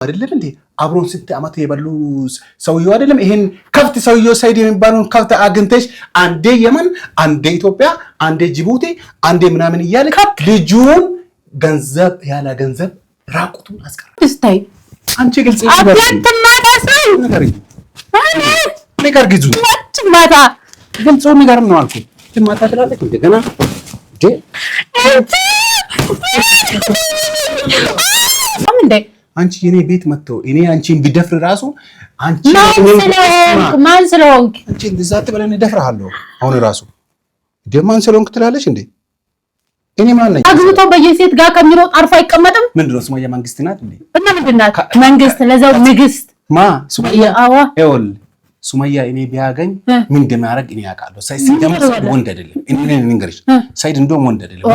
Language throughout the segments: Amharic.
አይደለም እንዴ አብሮን ስንት አመት የበሉ ሰውየው አይደለም ይሄን ከፍት ሰውየው ሳይድ የሚባሉን ከፍት አግንተሽ አንዴ የመን አንዴ ኢትዮጵያ አንዴ ጅቡቲ አንዴ ምናምን እያለ ልጁን ገንዘብ ያለ ገንዘብ ራቁቱን አስቀረ እስታይ አንቺ ግልጽ ነገር ግዙ ማታ ግልጽ ነገር ነው አልኩ ማታ ትላለች እንደገና እንዴ አንቺ የኔ ቤት መጥቶ እኔ አንቺን ቢደፍር ራሱ አንቺ ማን ስለሆንክ አንቺ እንደዛ ተበለኝ ደፍራለሁ አሁን ራሱ ደማን ስለሆንክ ትላለች እንዴ እኔ ማን ነኝ አግብቶ በየሴት ጋር ከሚሮጥ አርፎ አይቀመጥም ምንድነው ሱማያ መንግስት ናት እንዴ እና ምንድናት መንግስት ለዛው ንግስት ማ ሱማያ አዋ ኤል ሱማያ እኔ ቢያገኝ ምን እንደማያደርግ እኔ ያውቃለሁ ሳይድ ደምስ ወንድ አይደለም እኔ እንግርሽ ሳይድ እንደውም ወንድ አይደለም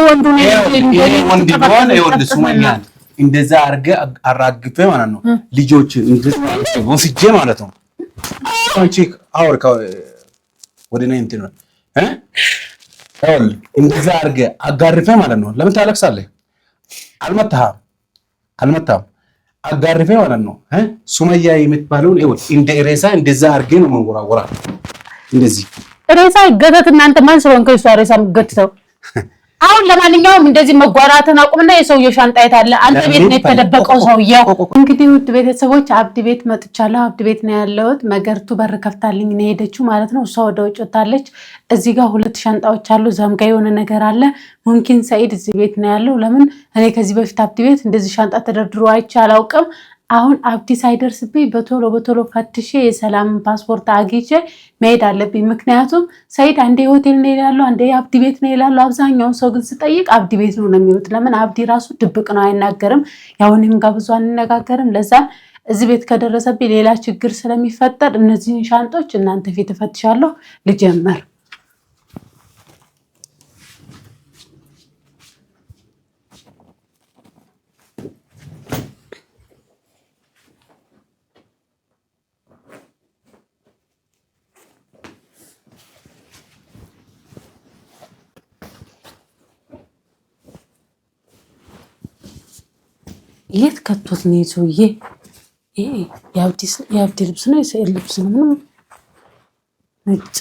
ወንዱ ነው ወንድ ቢሆን ኤል ሱማያ እንደዛ አርገ አራግፈ ማለት ነው ልጆች እንደዛ ወስጄ ማለት ነው አንቺ አውር ወደኔ እንትን ነው ኤል እንደዛ አርገ አጋርፈ ማለት ነው ለምን ታለቅሳለህ አልመታም አጋርፈ ማለት ነው ሱማያ የምትባለውን ኤል እንደ ሬሳ እንደዛ አርገ ነው መንጎራጎራ እንደዚህ ሬሳ ይገተት እናንተ ማን ስለሆንከ እሷ ሬሳ ምገትተው አሁን ለማንኛውም እንደዚህ መጓራትን አቁምና የሰውየው ሻንጣ የታለ አንተ ቤት ነው የተደበቀው ሰውየው እንግዲህ ውድ ቤተሰቦች አብዲ ቤት መጥቻለሁ አብዲ ቤት ነው ያለሁት መገርቱ በር ከፍታልኝ ነው ሄደችው ማለት ነው እሷ ወደ ውጭ ወጣለች እዚህ ጋር ሁለት ሻንጣዎች አሉ ዘምጋ የሆነ ነገር አለ ሙምኪን ሰይድ እዚህ ቤት ነው ያለው ለምን እኔ ከዚህ በፊት አብዲ ቤት እንደዚህ ሻንጣ ተደርድሮ አይቼ አላውቅም አሁን አብዲ ሳይደርስብኝ በቶሎ ፈትሼ የሰላም ፓስፖርት አግኝቼ መሄድ አለብኝ ምክንያቱም ሰይድ አንዴ ሆቴል ነው ይላሉ አንዴ አብዲ ቤት ነው ይላሉ አብዛኛው ሰው ግን ሲጠይቅ አብዲ ቤት ነው የሚሉት ለምን አብዲ ራሱ ድብቅ ነው አይናገርም ያው እኔም ጋር ብዙ አንነጋገርም ለዛ እዚህ ቤት ከደረሰብኝ ሌላ ችግር ስለሚፈጠር እነዚህን ሻንጦች እናንተ ፊት ፈትሻለሁ ልጀምር የት ከቶት ነው ይዞዬ የአብዲ ልብስ ነው የሰይድ ልብስ ነው ነጭ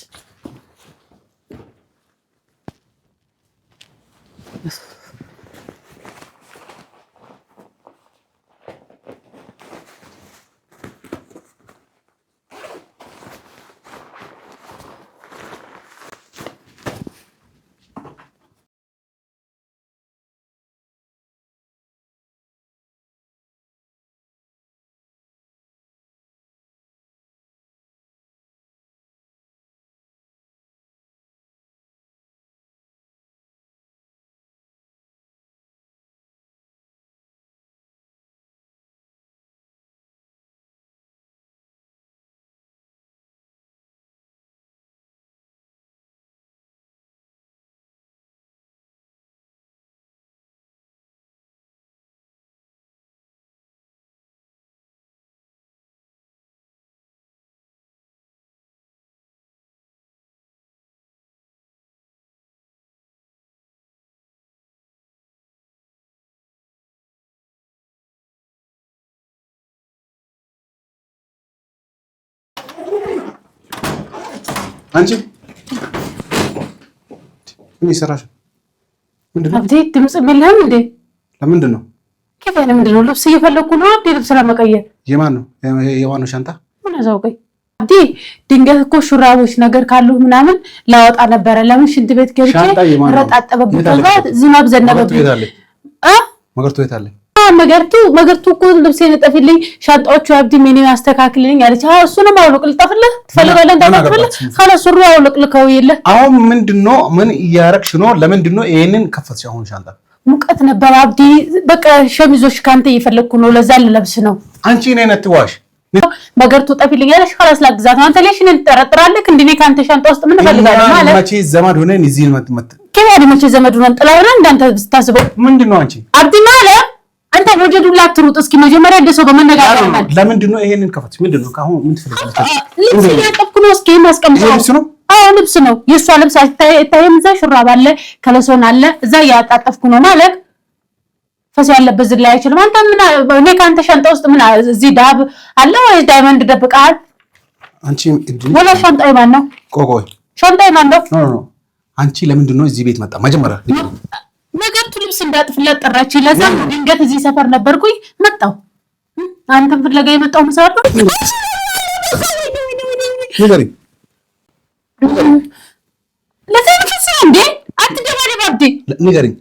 አንቺ ምን ይሰራሽ ምንድነው አብዲ ድምጽ ምንም እንዴ ለምንድነው ከፈለ ምንድነው ልብስ እየፈለኩ ነው አብዲ ልብስ ለመቀየር የማን ነው ሻንጣ ምን አዛውቀኝ አብዲ ድንገት እኮ ሹራቦች ነገር ካሉ ምናምን ላወጣ ነበር ለምን ሽንት ቤት ገብቼ ረጣጠበበት ዝናብ ዘነበብኝ መገርቱ የታለ መገርቱ እኮ ልብስ የነጠፍልኝ ሻንጣዎቹ አብዲ ምን ያስተካክልልኝ አለች እሱንም አውልቅ ልጠፍልህ ትፈልጋለህ እንዳጠፍልህ خلاص ሱሩ አውልቅ ልከው የለ አሁን ምንድነው ምን እያረክሽ ነው ለምንድነው ይሄንን ከፈትሽ አሁን ሻንጣ ሙቀት ነበር አብዲ በቃ ሸሚዞች ካንተ እየፈለኩ ነው ለዛ ለብስ ነው አንቺ ነኝ ነጥዋሽ መገርቱ ጠፍልኝ ያለሽ خلاص ላግዛት አንተ ለሽ ምን ተጠራጥራለህ እንዴ ካንተ ሻንጣ ውስጥ ምን ፈልጋለህ ማለት መቼ ዘመድ ሆነን እዚህ መጥ ከያዲ መቼ ዘመድ ሆነን ጥላውና እንዳንተ ብታስበው ምንድነው አንቺ አብዲ ማለት አንተ ወጀዱላ ትሩጥ እስኪ መጀመሪያ እንደሰው በመነጋገር ማለት ለምንድነው ይሄንን ከፈትሽ ምንድነው ካሁን ምን ትፈልጋለሽ ልብስ ያጠብኩ ነው እስኪ ማስቀምጠው ልብስ ነው ልብስ ነው የሷ ልብስ አይታየም እዛ ሹራብ አለ ከለሶን አለ እዛ ያጣጣፍኩ ነው ማለት ፈስ ያለበት ዝላ አይችልም። አንተ ምን እኔ ካንተ ሻንጣ ውስጥ ምን እዚህ ዳብ አለ ወይስ ዳይመንድ ደብቀሃል? አንቺ ወላ ሻንጣዬ ማን ነው? ቆይ ሻንጣዬ ማን ነው? ኖ አንቺ ለምንድን ነው እዚህ ቤት መጣ? መጀመሪያ ነገርቱ ልብስ እንዳጥፍላት ጠራች። ለዛ ድንገት እዚህ ሰፈር ነበርኩኝ መጣሁ። አንተም ፍለጋ የመጣው መስራት ነው። ንገሪኝ ለተንፈስ እንዴ አትደባደብ አብዲ ንገሪኝ።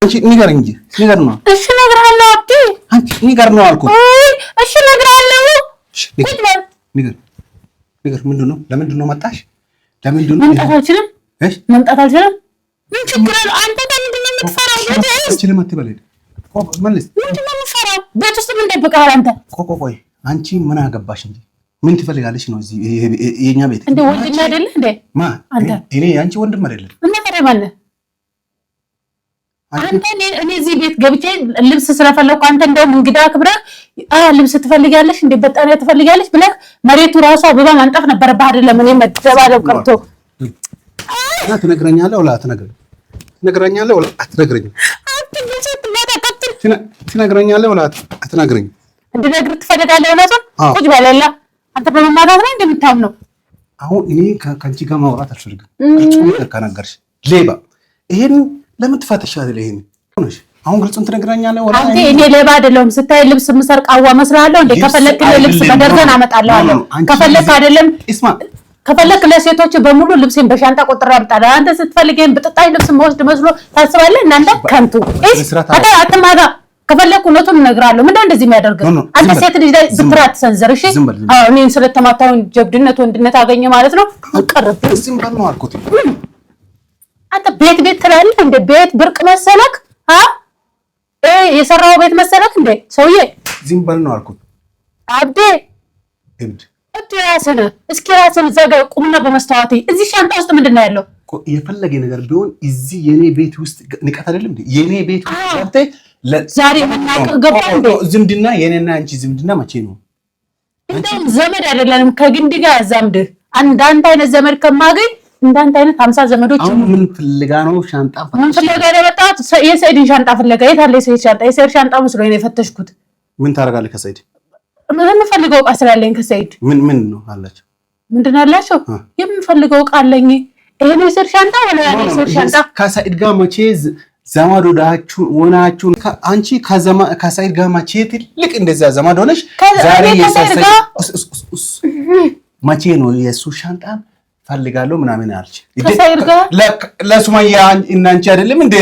አንቺ ንገሪኝ እንጂ ንገር ነው። እሺ እነግርሃለሁ አብዲ። አንቺ ንገር ነው አልኩት። እሺ እነግርሃለሁ። ንገር ምንድን ነው? ለምንድን ነው መጣሽ? ለምንድን ነው? መምጣት አልችልም። መምጣት አልችልም። ምን ችግር አለው? አንተ ከምንድን ነው የምትፈራው? አልችልም አትበለኝ። መልስ። ምንድን ነው የምትፈራው? ቤት ውስጥ ምን ደብቀሃል አንተ? ቆይ አንቺ ምን አገባሽ እንጂ ምን ትፈልጋለሽ ነው እዚህ የኛ ቤት? እንደ ወንድም አይደለ እንዴ? አንተ እኔ አንቺ ወንድም አይደለም እና ታዲያ ማነህ አንተ? እኔ እዚህ ቤት ገብቼ ልብስ ስለፈለኩ አንተ እንደውም እንግዳ አክብረህ ልብስ ትፈልጊያለሽ እንዴ በጣሪያ ትፈልጊያለሽ ብለህ መሬቱ ራሱ አበባ ማንጠፍ ነበረብህ አይደለም? እኔ መደባደብ ቀርቶ ትነግረኛለህ ወላ አትነግረኝም? ትነግረኛለህ ወላ አትነግረኝም? ትነግረኛለህ ወላ አትነግረኝም? እንድነግርህ ትፈልጋለህ? እውነቱን ቁጭ በለላ አንተ በመማታት ላይ እንደምታምነው አሁን እኔ ከአንቺ ጋር ማውራት አልፈልግም። ከነገርሽ ሌባ ይሄን ለምን ትፈተሻለሽ? ይሄን ሆነሽ አሁን ግልጹን ትነግረኛለህ ወላ አንተ እኔ ሌባ አይደለሁም። ስታይ ልብስ ምሰርቅ አዋ መስላለሁ እንዴ? ከፈለክ ልብስ በደርዘን አመጣለሁ። ከፈለክ አይደለም እስማ ከፈለክ ለሴቶች በሙሉ ልብሴን በሻንጣ ቆጥሬ አምጣለሁ። አንተ ስትፈልገኝ በጥጣይ ልብስ መወስድ መስሎ ታስባለህ? እናንተ ከንቱ አትማጋ። ከፈለክ እውነቱን እነግርሃለሁ። ምንድን ነው እንደዚህ የሚያደርገው? አንተ ሴት ልጅ ላይ ዝብራ አትሰንዝር። እሺ እኔን ስለተማታውን ጀብድነት ወንድነት አገኘ ማለት ነው። አቀርብ ዝም በል ነው አልኩት። አንተ ቤት ትላለህ እንደ ቤት ብርቅ መሰለክ? የሰራው ቤት መሰለክ እንደ ሰውዬ? ዝም በል ነው አልኩት። አብዴ ራስህን እስኪ ራስህን ዘጋ ቁምና በመስተዋት እዚህ ሻንጣ ውስጥ ምንድን ነው ያለው? የፈለገ ነገር ቢሆን እዚህ የኔ ቤት ውስጥ ንቀት አይደለም እንዴ? የኔ ቤት ውስጥ ገብተህ ዛሬ መናቅ ገባ እንዴ? ዝምድና የኔና አንቺ ዝምድና መቼ ነው? እንደውም ዘመድ አይደለንም ከግንድ ጋር ያዛምድህ። አንዳንድ አይነት ዘመድ ከማገኝ እንዳንተ አይነት 50 ዘመዶች ምን ፍለጋ ነው? ሻንጣ ምን ፍለጋ ነው የመጣሁት? የሰይድን ሻንጣ ፍለጋ። የት አለ የሰይድ ሻንጣ? የሰይድ ሻንጣ መስሎኝ ነው የፈተሽኩት። ምን ታደርጋለህ ከሰይድ? የምፈልገው ዕቃ ስላለኝ ከሰይድ። ምን ነው አላቸው? ምንድን ነው ያላቸው? የምፈልገው ዕቃ አለኝ። ይሄ ነው የሰይድ ሻንጣ ወላ የሰይድ ሻንጣ? ከሰይድ ጋር መቼ ዘመድ ሆናችሁ አንቺ ከሰይድ ጋር መቼ ትልቅ እንደዛ ዘመድ ሆነሽ ዛሬ መቼ ነው የእሱ ሻንጣ ፈልጋለሁ ምናምን አልች? ለሱማያ እናንቺ አይደለም እንደ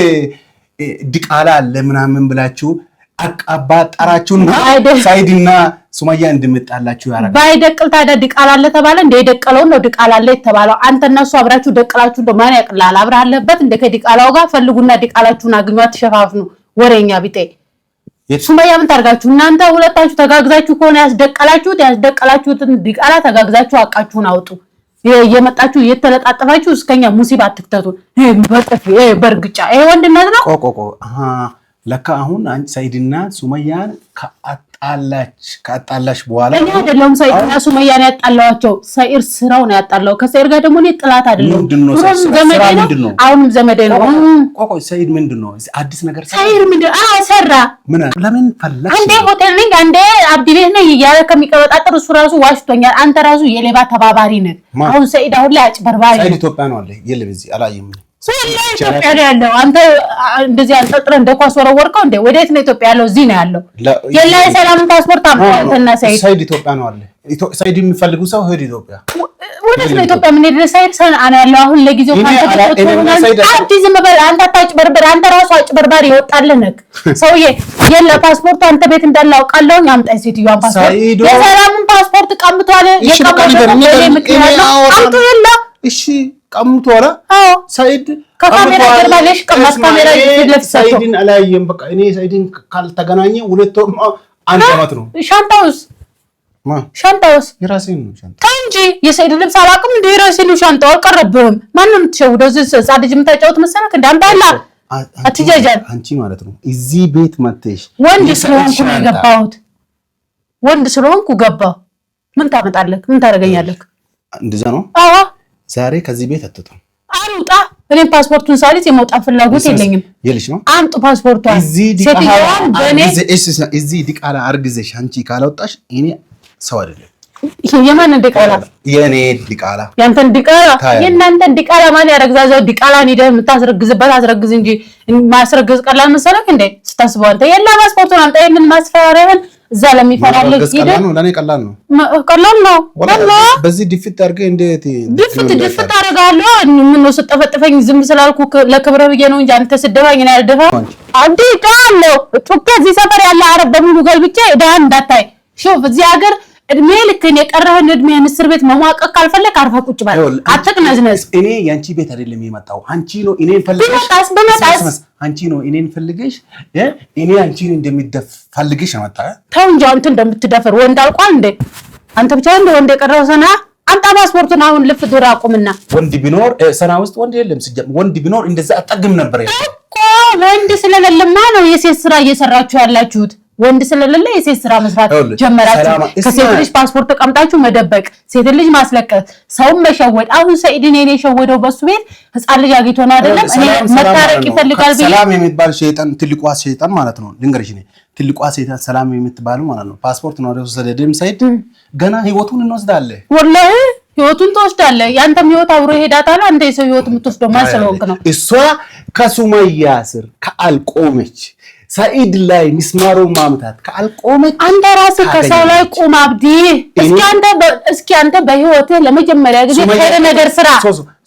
ድቃላ አለ ምናምን ብላችሁ አቃባጣራችሁና ሰይድና ሱማያ እንድምጣላችሁ ያረጋል። ባይደቅል ታዲያ ድቃላ አለ ተባለ እንደ የደቀለው ነው ድቃላ አለ የተባለው። አንተና እሱ አብራችሁ ደቅላችሁ እንደማን ያቅላል? አብራ አለበት እንደ ከድቃላው ጋር ፈልጉና ድቃላችሁን አግኟት፣ ተሸፋፍኑ። ወሬኛ ቢጤ ሱማያ ምን ታርጋችሁ እናንተ? ሁለታችሁ ተጋግዛችሁ ከሆነ ያስደቀላችሁትን ድቃላ ተጋግዛችሁ አቃችሁን አውጡ። የመጣችሁ እየተለጣጠፋችሁ እስከኛ ሙሲባ አትክተቱ። በጥፊ በርግጫ ይሄ ወንድነት ነው። ለካ አሁን አንቺ ሰይድና ሱማያን ከአጣላሽ በኋላ እኔ አይደለሁም ሰይድና ሱማያን ያጣላዋቸው። ሰይር ስራው ነው ያጣላው። ከሰይር ጋር ደግሞ እኔ ጥላት አይደለም። አሁንም ዘመዴ ነው። ሰይድ ምንድነው አዲስ ነገር? ሰይር ምንድነው ሰራ? ለምን ፈለግሽ? አንዴ ሆቴል ነኝ አንዴ አብዲ ቤት ነኝ እያለ ከሚቀበጣጠር እሱ ራሱ ዋሽቶኛል። አንተ ራሱ የሌባ ተባባሪ ነህ። አሁን ሰይድ አሁን ላይ አጭበርባሪ። ሰይድ ኢትዮጵያ ነው አለ የለም እዚህ አላየም። ኢትዮጵያ ነው ያለው። አንተ እንደዚህ አንጠልጥለህ እንደ ኳስ ወረወርከው እንዴ? ወዴት ነው ኢትዮጵያ ያለው? እዚህ ነው ያለው። የላ የሰላም ፓስፖርት አምጣና ሰይድ ኢትዮጵያ ነው አለ። ሰይድ የሚፈልጉ ሰው ሄድ ኢትዮጵያ። ወዴት ነው ኢትዮጵያ ምን ሄደ? ሰይድ ሰን አና ያለው አሁን ለጊዜው አንተ ዝም በል አንተ አታጭበርበር። አንተ ራሱ አጭበርባሪ ይወጣልህ ነክ ሰውዬ። የላ ፓስፖርቱ አንተ ቤት እንዳለ አውቃለሁ። አምጣኝ ሴትዮዋን ፓስፖርት። የሰላምን ፓስፖርት ቀምቷል። አንተ የላ እሺ ቀምቶ ወራ ሰይድ ከካሜራ ጀርባ ለሽ ቀማስ ካሜራ ይለፍሰው ሰይድን አላየም። በቃ እኔ ሰይድን ካልተገናኘ ሁለት ወር አንድ አመት ነው። ሻንጣውስ የራሴን ነው ሻንጣ እንጂ የሰይድ ልብስ አላውቅም። እንደ የራሴን ነው ሻንጣው። አልቀረብህም። ማንንም ትሸውደው እዚህ ጻድጅ የምታጫወት መሰለክ እንዳንባላ አትጃጃል። አንቺ ማለት ነው እዚህ ቤት መጥተሽ ወንድ ስለሆንኩ ነው የገባሁት። ወንድ ስለሆንኩ ገባሁ። ምን ታመጣለህ? ምን ታደርገኛለህ? እንደዛ ነው። አዎ ዛሬ ከዚህ ቤት አትወጣም። አልወጣ እኔም ፓስፖርቱን ሳልይዝ የመውጣት ፍላጎት የለኝም። የለሽም? አምጡ ፓስፖርቷን። እዚህ ዲቃላ አርግዘሽ አንቺ ካላወጣሽ እኔ ሰው አይደለም። የማን ዲቃላ? የኔ ዲቃላ። ያንተን ዲቃላ? የእናንተን ዲቃላ ማን ያረግዛው? ዲቃላን ሄደህ የምታስረግዝበት አስረግዝ እንጂ ማስረግዝ ቀላል መሰለህ እንዴ? ስታስበው አንተ የላ ፓስፖርቱን አምጣ። ይሄንን ማስፈራሪያን እዛ ለሚፈራልህ ሄደህ ለኔ ቀላል ነው። ቀላል ነው። በዚህ ድፍት አድርገህ እንዴት ድፍት አደርጋለሁ? ምን ነው ስጠፈጥፈኝ ዝም ስላልኩ ለክብረ ብዬ ነው እንጂ አንተ ስደባኝ ነው ያልደፋ። አንዴ ዳለው ጡቄ እዚህ ሰፈር ያለ አረብ በሙሉ ገልብጬ ዳን እንዳታይ ሹፍ እዚህ ሀገር እድሜ ልክን የቀረህን እድሜህን እስር ቤት መሟቀቅ ካልፈለክ አርፈህ ቁጭ በል። አትቅነዝነዝ። እኔ ያንቺ ቤት አይደለም የመጣው። አንቺ ነው እኔን ፈልገሽ በመጣስ አንቺ ነው እኔን ፈልገሽ እኔ አንቺን እንደምትፈልግሽ አመጣ። ተው እንጂ አንተ እንደምትደፍር ወንድ አልቋል እንዴ? አንተ ብቻ እንደ ወንድ የቀረው ሰና አምጣ ፓስፖርቱን አሁን ልፍ ዶራ አቁምና። ወንድ ቢኖር ሰና ውስጥ ወንድ የለም። ወንድ ቢኖር እንደዛ አጠግም ነበር እኮ። ወንድ ስለሌለማ ነው የሴት ስራ እየሰራችሁ ያላችሁት። ወንድ ስለሌለ የሴት ስራ መስራት ጀመራችሁ። ከሴት ልጅ ፓስፖርት ተቀምጣችሁ መደበቅ፣ ሴት ልጅ ማስለቀስ፣ ሰውን መሸወድ። አሁን ሰኢድን እኔ የሸወደው በሱ ቤት ህፃን ልጅ አግኝቶ ነው አይደለም? እኔ መታረቅ ይፈልጋል። ሰላም የሚባል ሸይጣን ትልቋ ሸይጣን ማለት ነው። ልንገርሽ እኔ ትልቋ ሸይጣን ሰላም የምትባለው ማለት ነው። ፓስፖርት ነው ወሰደደም ሰኢድ ገና ህይወቱን እንወስዳለን። ወላሂ ህይወቱን ትወስዳለህ። ያንተም ህይወት አብሮ ይሄዳታል። አንተ የሰው ህይወት የምትወስደው ማን ስለሆንክ ነው? እሷ ከሱመያ ስር ከአልቆመች ሰኢድ ላይ ሚስማሩ ማምታት ከአልቆመች አንተ ራስህ ከሰው ላይ ቁም አብዲ። እስኪ አንተ በህይወትህ ለመጀመሪያ ጊዜ ከረ ነገር ስራ።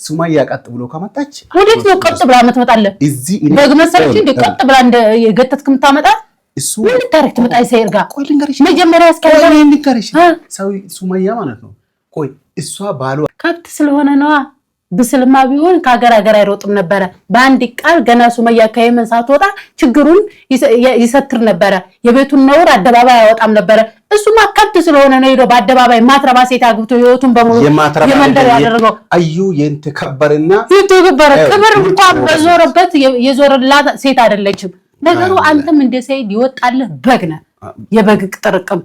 ሱመያ ቀጥ ብሎ ከመጣች ወዴት ነው ቀጥ ብላ የምትመጣለህ? እዚህ በግመሰልሽ እንደ ቀጥ ብላ እንደ የገተትክ የምታመጣ እሱ ምን ታሪክ ትመጣ ሰኢድ ጋር? ቆይ ልንገርሽ መጀመሪያ ልንገርሽ ሰው ሱመያ ማለት ነው። ቆይ እሷ ባሏ ከብት ስለሆነ ነዋ። ብስልማ ቢሆን ከሀገር አይሮጥም ነበረ። በአንድ ቃል ገና ሱመያ ከየመን ሳትወጣ ችግሩን ይሰትር ነበረ። የቤቱን ነውር አደባባይ ያወጣም ነበረ። እሱማ ከብት ስለሆነ ነው ሄዶ በአደባባይ ማትረባ ሴት አግብቶ ህይወቱን በሙሉ የመንደር ያደረገው። አዩ የተከበረና የተከበረ ክብር እንኳን በዞረበት የዞረላት ሴት አይደለችም። ነገሩ አንተም እንደ ሰኢድ ይወጣልህ በግ ነህ። የበግ ጥርቅም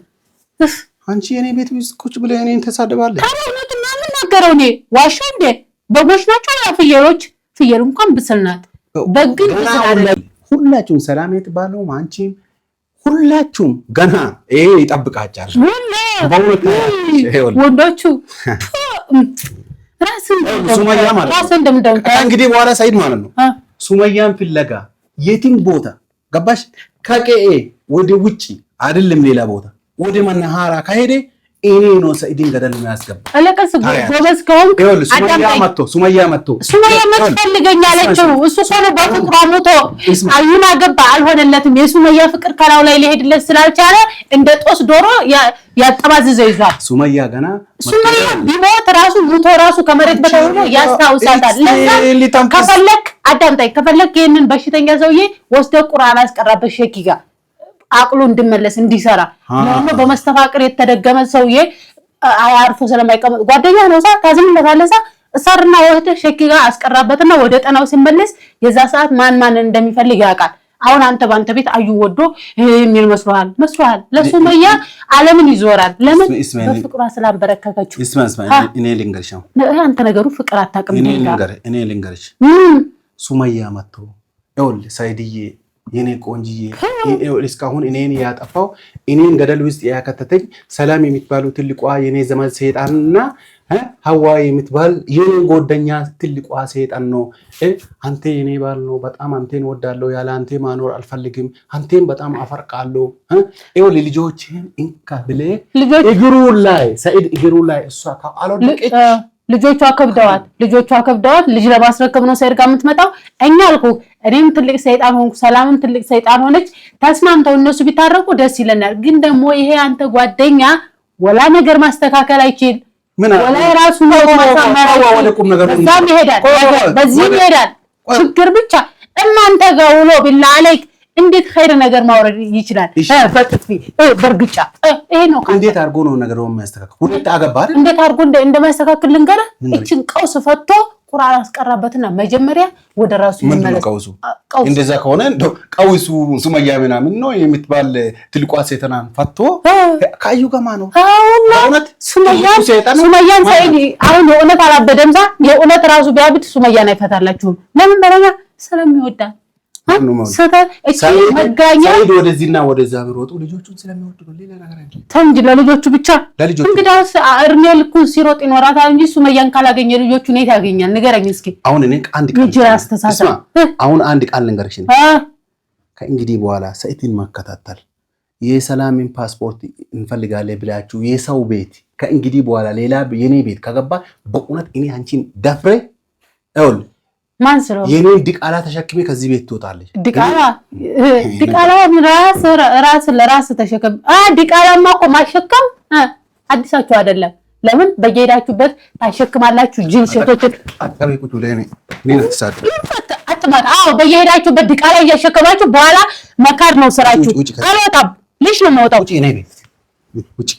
አንቺ የኔ ቤት ውስጥ ቁጭ ብለህ እኔን ተሳደባለህ። ታውቁት እና ምን ነገረው? እኔ ዋሻው እንደ በጎች ናቸው ያ ፍየሎች። ፍየል እንኳን ብስል ናት፣ በግ ግን ብስል አይደለም። ሁላችሁም ሰላም የተባለው አንቺም ሁላችሁም ገና ይሄ ይጠብቃቻል። ወንዶቹ ሱመያ ማለት እንግዲህ በኋላ ሰኢድ ማለት ነው ሱመያን ፍለጋ የትም ቦታ ገባሽ? ከቀኤ ወደ ውጪ አይደለም ሌላ ቦታ ወደ መናሃራ ከሄደ እኔ ነው ሰኢድን ገደል የሚያስገባ። አለቀስ ጎበዝ ከሆንክ ሱመያ መጥቶ ትፈልገኛለችው። እሱ ሆነ በፍቅሯ ሞቶ አዩን አገባ፣ አልሆነለትም። የሱመያ ፍቅር ከላው ላይ ሊሄድለት ስላልቻለ እንደ ጦስ ዶሮ ያጠባዝዘው ይዟል። ሱመያ ገና ሱመያ ቢሞት ራሱ ሙቶ ራሱ ከመሬት በታች ሆኖ ያስታውሳታል። ለዛ ከፈለክ አዳምጣኝ፣ ከፈለክ ይሄንን በሽተኛ ሰውዬ ወስደህ ቁርአን አስቀራበት ሼኪ ጋር አቅሉ እንድመለስ እንዲሰራ ነው። በመስተፋቅር የተደገመ ሰውዬ አያርፎ ስለማይቀመጥ ጓደኛ ነው ሳ ታዝምለታለሳ እሰርና ወህደ ሼኪ ጋር አስቀራበትና ወደ ጠናው ሲመለስ የዛ ሰዓት ማን እንደሚፈልግ ያውቃል። አሁን አንተ ባንተ ቤት አዩ ወዶ የሚል መስሏል። ለሱመያ ዓለምን ይዞራል። ለምን? በፍቅሯ ስላበረከከችው። እኔ ልንገርሽ ነው አንተ ነገሩ ፍቅር አታውቅም። እኔ ልንገርሽ ሱመያ መጥቶ ይኸውልህ ሰኢድዬ የኔ ቆንጂዬ እስካሁን እኔን ያጠፋው እኔን ገደል ውስጥ ያከተተኝ ሰላም የምትባሉ ትልቋ የኔ ዘመድ ሰይጣንና ሐዋ የምትባል የኔ ጎደኛ ትልቋ ሰይጣን ነው። አንተ የኔ ባል ነው፣ በጣም አንተን ወዳለሁ፣ ያለ አንተ ማኖር አልፈልግም፣ አንተን በጣም አፈርቃለሁ። ይኸውልህ ልጆችን እንካ ብለህ እግሩ ላይ ሰኢድ እግሩ ላይ እሷ አልወደቀች። ልጆቿ ከብደዋት ልጅ ለማስረከብ ነው ሰኢድ ጋር የምትመጣው። እኛ አልኩህ እኔም ትልቅ ሰይጣን ሆንኩ፣ ሰላምም ትልቅ ሰይጣን ሆነች። ተስማምተው እነሱ ቢታረቁ ደስ ይለናል። ግን ደግሞ ይሄ አንተ ጓደኛ ወላ ነገር ማስተካከል አይችል ወላ የራሱ ነው ማሳመር ይሄዳል፣ በዚህም ይሄዳል። ችግር ብቻ እናንተ ጋር ውሎ ቢላ አለይክ እንዴት ኸይር ነገር ማውረድ ይችላል? በጥፊ በርግጫ ይሄ ነው። እንዴት አድርጎ ነው ነገሩን የሚያስተካክል? ሁለት አገባ አይደል? እንዴት አድርጎ እንደማያስተካክል ልንገርህ። እቺን ቀውስ ፈቶ ቁርአን አስቀራበትና መጀመሪያ ወደ ራሱ ይመለስ። ቀውሱ እንደዛ ከሆነ እንደው ቀውሱ ሱመያ ምናምን ነው የምትባል ትልቋ ሴተናን ፈቶ ካዩ ጋማ ነው እውነት ሱመያን ሳይድ አሁን የእውነት አላበደምዛ የእውነት ራሱ ቢያብድ ሱመያን አይፈታላችሁም። ለምን በረኛ ስለሚወዳት መጋኛ ወደዚህና ወደዛ ብሮጡ ልጆቹን ስለሚወዱ ነው። ሌላ ነገር አይደለም። ተንጅ ለልጆቹ ብቻ እንግዲያውስ እድሜ ልኩን ሲሮጥ ይኖራታል እንጂ ሱመያን ካላገኘ ልጆቹን የት ያገኛል? ንገረኝ እስኪ። አሁን እኔ አሁን አንድ ቃል ልንገርሽ። ከእንግዲህ በኋላ ሰኢትን መከታተል የሰላምን ፓስፖርት እንፈልጋለን ብላችሁ የሰው ቤት ከእንግዲህ በኋላ ሌላ የኔ ቤት ከገባ በእውነት እኔ አንቺን ደፍሬ አይውል ማን ስለሆነ የኔ ዲቃላ ተሸክሜ ከዚህ ቤት ትወጣለች። ዲቃላ ራስ ለራስ ተሸከም። ዲቃላማ እኮ ማሸከም አዲሳችሁ አይደለም። ለምን በየሄዳችሁበት ታሸክማላችሁ? ጅል ሴቶች አጣበቁት ለኔ አጥማት በየሄዳችሁበት ዲቃላ እያሸከማችሁ በኋላ መካድ ነው ስራችሁ። አልወጣም ልጅ ነው የማወጣው። ውጪ